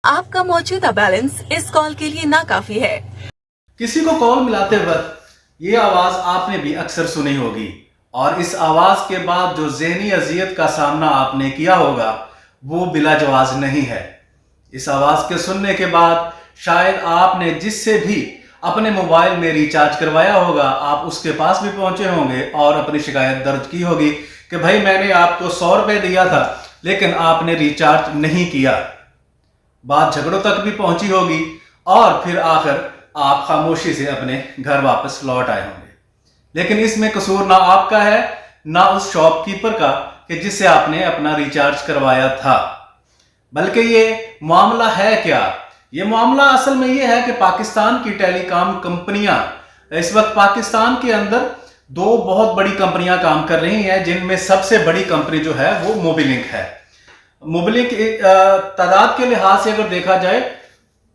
आपका मौजूदा बैलेंस इस कॉल के लिए नाकाफी है। किसी को कॉल मिलाते वक्त ये आवाज आपने भी अक्सर सुनी होगी और इस आवाज के बाद जो ज़हनी अजियत का सामना आपने किया होगा वो बिलाजवाज नहीं है। इस आवाज के सुनने के बाद शायद आपने जिससे भी अपने मोबाइल में रिचार्ज करवाया होगा आप उसके पास भी पहुंचे होंगे और अपनी शिकायत दर्ज की होगी कि भाई मैंने आपको 100 रुपये दिया था लेकिन आपने रिचार्ज नहीं किया। बात झगड़ों तक भी पहुंची होगी और फिर आखिर आप खामोशी से अपने घर वापस लौट आए होंगे। लेकिन इसमें कसूर ना आपका है ना उस शॉपकीपर का कि जिससे आपने अपना रिचार्ज करवाया था, बल्कि ये मामला है क्या? ये मामला असल में ये है कि पाकिस्तान की टेलीकॉम कंपनियां इस वक्त पाकिस्तान के अंदर दो बहुत बड़ी कंपनियां काम कर रही हैं, जिनमें सबसे बड़ी कंपनी जो है वो मोबिलिंक है। मोबिलिंक तादाद के लिहाज से अगर देखा जाए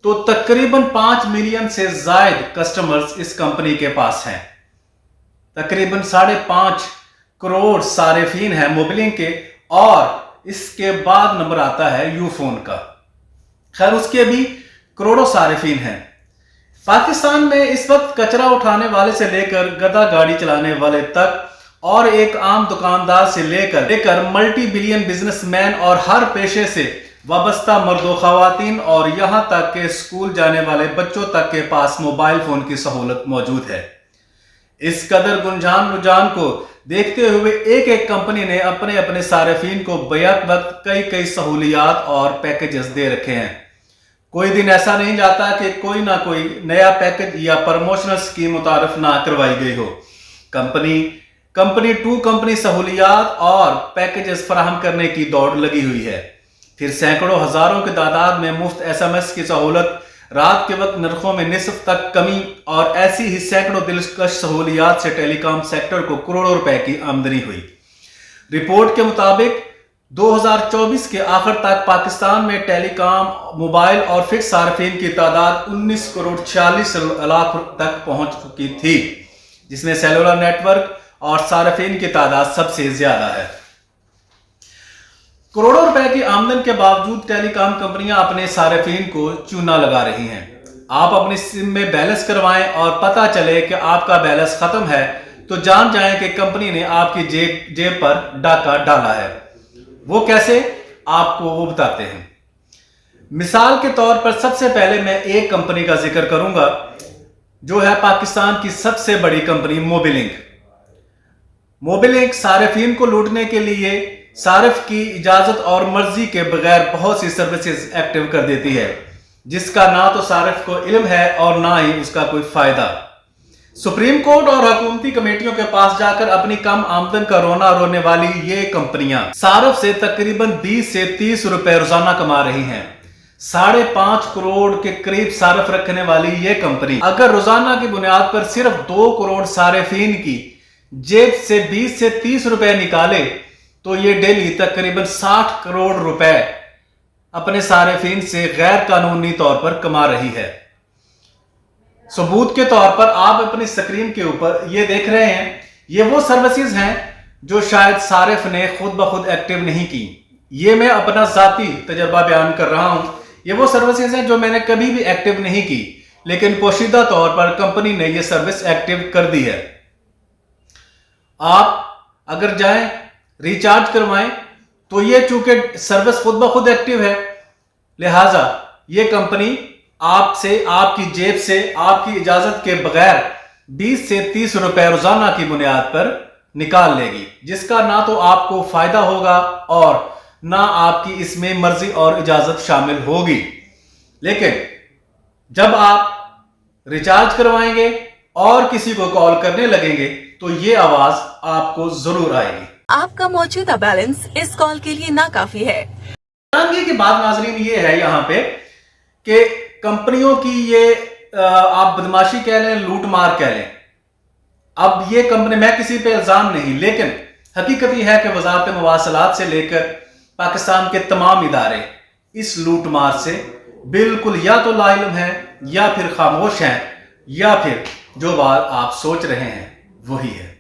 तो तकरीबन 5 मिलियन से ज्यादा कस्टमर्स इस कंपनी के पास हैं। तकरीबन 5.5 करोड़ सारिफीन हैं मोबिलिंक के और इसके बाद नंबर आता है यूफोन का। खैर उसके भी करोड़ों सारिफीन हैं। पाकिस्तान में इस वक्त कचरा उठाने वाले से लेकर गधा गाड़ी चलाने वाले तक और एक आम दुकानदार से लेकर मल्टी बिलियन बिजनेसमैन और हर पेशे से वाबस्ता मर्दों खवातीन और यहां तक के स्कूल जाने वाले बच्चों तक के पास मोबाइल फोन की सहूलत मौजूद है। इस कदर गुंजान रुझान को देखते हुए एक एक कंपनी ने अपने अपने सारिफीन को बैक वक्त कई सहूलियात और पैकेजेस दे रखे हैं। कोई दिन ऐसा नहीं जाता कि कोई ना कोई नया पैकेज या प्रमोशनल स्कीम मुतारफ ना करवाई गई हो। कंपनी टू कंपनी सहूलियात और पैकेजेस फराहम करने की दौड़ लगी हुई है। फिर सैकड़ों हजारों की तादाद में मुफ्त SMS की सहूलत, रात के वक्त नरखों में निस्फ तक कमी और ऐसी ही सैकड़ों दिलकश सहूलियात से टेलीकॉम सेक्टर को करोड़ों रुपए की आमदनी हुई। रिपोर्ट के मुताबिक 2024 के आखिर तक पाकिस्तान में टेलीकॉम, मोबाइल और फिक्स सार्फिन की तादाद 19 करोड़ 46 लाख तक पहुंच चुकी थी, जिसमें सेलुलर नेटवर्क और सार्फिन की तादाद सबसे ज्यादा है। करोड़ों रुपए की आमदन के बावजूद टेलीकॉम कंपनियां अपने सार्फिन को चूना लगा रही हैं। आप अपनी सिम में बैलेंस करवाएं और पता चले कि आपका बैलेंस खत्म है तो जान जाएं कि कंपनी ने आपकी जेब पर डाका डाला है। वो कैसे, आपको वो बताते हैं। मिसाल के तौर पर सबसे पहले मैं एक कंपनी का जिक्र करूंगा जो है पाकिस्तान की सबसे बड़ी कंपनी मोबिलिंक सारिफीन को लूटने के लिए सारिफ की इजाजत और मर्जी के बगैर बहुत सी सर्विसेज एक्टिव कर देती है, जिसका ना तो सारिफ को इल्म है और ना ही उसका कोई फायदा। सुप्रीम कोर्ट और हुकूमती कमेटियों के पास जाकर अपनी कम आमदन का रोना रोने वाली ये कंपनियां सारिफ से तकरीबन 20 से 30 रुपए रोजाना कमा रही हैं। 5.5 करोड़ के करीब सारिफ रखने वाली ये कंपनी अगर रोजाना की बुनियाद पर सिर्फ 2 करोड़ सारिफीन की जेब से 20 से 30 रुपए निकाले तो ये डेली तकरीबन 60 करोड़ रुपए अपने सारिफीन से गैर कानूनी तौर पर कमा रही है। सबूत के तौर पर आप अपनी स्क्रीन के ऊपर ये देख रहे हैं, ये वो सर्विसेज हैं जो शायद सारिफ ने खुद ब खुद एक्टिव नहीं की। ये मैं अपना जाती तजर्बा बयान कर रहा हूं। ये वो सर्विसेज हैं जो मैंने कभी भी एक्टिव नहीं की, लेकिन पोशीदा तौर पर कंपनी ने ये सर्विस एक्टिव कर दी है। आप अगर जाएं रिचार्ज करवाएं तो ये चूंकि सर्विस खुद ब खुद एक्टिव है, लिहाजा ये कंपनी आपसे, आपकी जेब से, आपकी इजाजत के बगैर 20 से 30 रुपए रोजाना की बुनियाद पर निकाल लेगी, जिसका ना तो आपको फायदा होगा और ना आपकी इसमें मर्जी और इजाजत शामिल होगी। लेकिन जब आप रिचार्ज करवाएंगे और किसी को कॉल करने लगेंगे तो ये आवाज आपको जरूर आएगी। आपका मौजूदा बैलेंस इस कॉल के लिए नाकाफी है। हैरानगी की बात नाजरीन ये है यहाँ पे कि कंपनियों की ये आप बदमाशी कह लें, लूट मार कह लें। अब ये कंपनी, मैं किसी पे इल्जाम नहीं, लेकिन हकीकत यह है कि वजारत मवासलात से लेकर पाकिस्तान के तमाम इदारे इस लूट मार से बिल्कुल या तो लाइल्म है या फिर खामोश हैं या फिर जो बात आप सोच रहे हैं वही है।